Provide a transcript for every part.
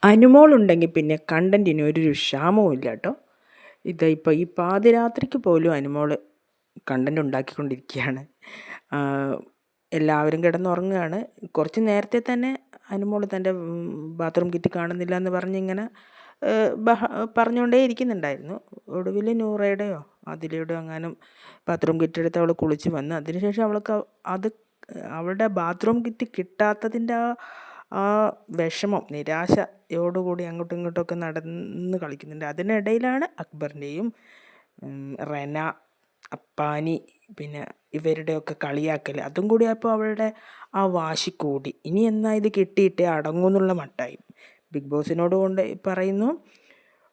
അനുമോളുണ്ടെങ്കിൽ പിന്നെ കണ്ടൻറ്റിന് ഒരു ക്ഷാമവും ഇല്ല കേട്ടോ. ഇപ്പോൾ ഈ പാതിരാത്രിക്ക് പോലും അനുമോൾ കണ്ടൻറ് ഉണ്ടാക്കിക്കൊണ്ടിരിക്കുകയാണ്. എല്ലാവരും കിടന്നുറങ്ങുകയാണ്. കുറച്ച് നേരത്തെ തന്നെ അനുമോൾ തൻ്റെ ബാത്റൂം കിറ്റ് കാണുന്നില്ല എന്ന് പറഞ്ഞിങ്ങനെ പറഞ്ഞുകൊണ്ടേ ഇരിക്കുന്നുണ്ടായിരുന്നു. ഒടുവിൽ നൂറയുടെയോ അതിലൂടെ എങ്ങാനും ബാത്റൂം കിറ്റ് എടുത്ത് അവൾ കുളിച്ച് വന്ന് അതിനുശേഷം അവൾക്ക് അവളുടെ ബാത്റൂം കിറ്റ് കിട്ടാത്തതിൻ്റെ ആ വിഷമം നിരാശയോടുകൂടി അങ്ങോട്ടും ഇങ്ങോട്ടുമൊക്കെ നടന്ന് കളിക്കുന്നുണ്ട്. അതിനിടയിലാണ് അക്ബറിൻ്റെയും റെന, അപ്പാനി പിന്നെ ഇവരുടെയൊക്കെ കളിയാക്കൽ. അതും കൂടി അപ്പോൾ അവളുടെ ആ വാശി കൂടി. ഇനി എന്നാ ഇത് കിട്ടിയിട്ടേ അടങ്ങുമെന്നുള്ള മട്ടായി. ബിഗ് ബോസിനോട് കൊണ്ട് പറയുന്നു.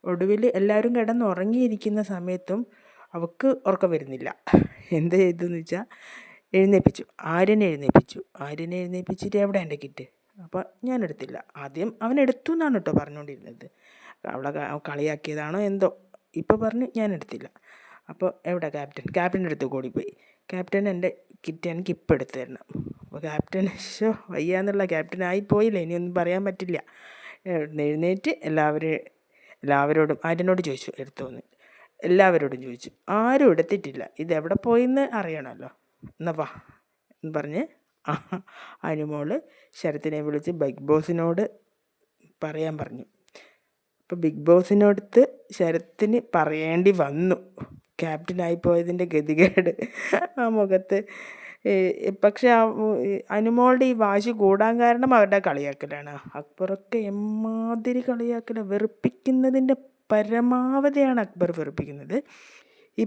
ഒടുവിൽ എല്ലാവരും കിടന്നുറങ്ങിയിരിക്കുന്ന സമയത്തും അവൾക്ക് ഉറക്കം വരുന്നില്ല. എന്ത് ചെയ്തെന്ന് വെച്ചാൽ എഴുന്നേൽപ്പിച്ചു. ആര്യനെ എഴുന്നേൽപ്പിച്ചിട്ട് എവിടെ എൻ്റെ കിറ്റ്? അപ്പോൾ ഞാൻ എടുത്തില്ല. ആദ്യം അവൻ എടുത്തു എന്നാണ് കേട്ടോ പറഞ്ഞുകൊണ്ടിരുന്നത്. അവളെ കളിയാക്കിയതാണോ എന്തോ. ഇപ്പോൾ പറഞ്ഞ് ഞാൻ എടുത്തില്ല. അപ്പോൾ എവിടെ ക്യാപ്റ്റൻ്റെ അടുത്ത് കൂടിപ്പോയി. ക്യാപ്റ്റൻ എൻ്റെ കിറ്റ് എനിക്ക് ഇപ്പം എടുത്തു തരണം. അപ്പോൾ ക്യാപ്റ്റൻ വയ്യാന്നുള്ള ക്യാപ്റ്റനായിപ്പോയില്ല, ഇനിയൊന്നും പറയാൻ പറ്റില്ല. എഴുന്നേറ്റ് എല്ലാവരോടും ആര്യനോട് ചോദിച്ചു എടുത്തോന്ന്. എല്ലാവരോടും ചോദിച്ചു. ആരും എടുത്തിട്ടില്ല. ഇതെവിടെ പോയിന്ന് അറിയണമല്ലോ. എന്നാ വാ എന്ന് പറഞ്ഞ് അനുമോൾ ശരത്തിനെ വിളിച്ച് ബിഗ് ബോസിനോട് പറയാൻ പറഞ്ഞു. അപ്പോൾ ബിഗ് ബോസിനടുത്ത് ശരത്തിന് പറയേണ്ടി വന്നു ക്യാപ്റ്റനായി പോയതിൻ്റെ ഗതികേട് ആ മുഖത്ത്. പക്ഷെ അനുമോളുടെ ഈ വാശി കൂടാൻ കാരണം അവരുടെ കളിയാക്കലാണ്. അക്ബറൊക്കെ എമ്മാതിരി കളിയാക്കല, വെറുപ്പിക്കുന്നതിൻ്റെ പരമാവധിയാണ് അക്ബർ വെറുപ്പിക്കുന്നത്. ഈ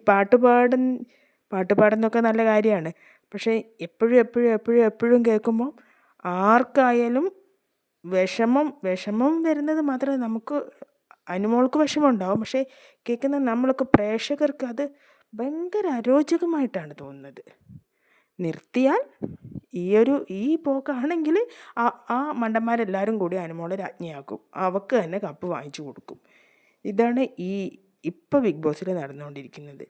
പാട്ടുപാടുന്നൊക്കെ നല്ല കാര്യമാണ്. പക്ഷേ എപ്പോഴും കേൾക്കുമ്പോൾ ആർക്കായാലും വിഷമം വരുന്നത് മാത്രമേ നമുക്ക്, അനുമോൾക്ക് വിഷമം ഉണ്ടാവും. പക്ഷേ കേൾക്കുന്ന നമ്മൾക്ക് പ്രേക്ഷകർക്ക് അത് ഭയങ്കര അരോചകമായിട്ടാണ് തോന്നുന്നത്. നിർത്തിയാൽ ഈ പോക്കാണെങ്കിൽ ആ മണ്ടന്മാരെല്ലാവരും കൂടി അനുമോളെ രാജ്ഞിയാക്കും. അവൾക്ക് തന്നെ കപ്പ് വാങ്ങിച്ചു കൊടുക്കും. ഇതാണ് ഇപ്പോൾ ബിഗ് ബോസിൽ നടന്നുകൊണ്ടിരിക്കുന്നത്.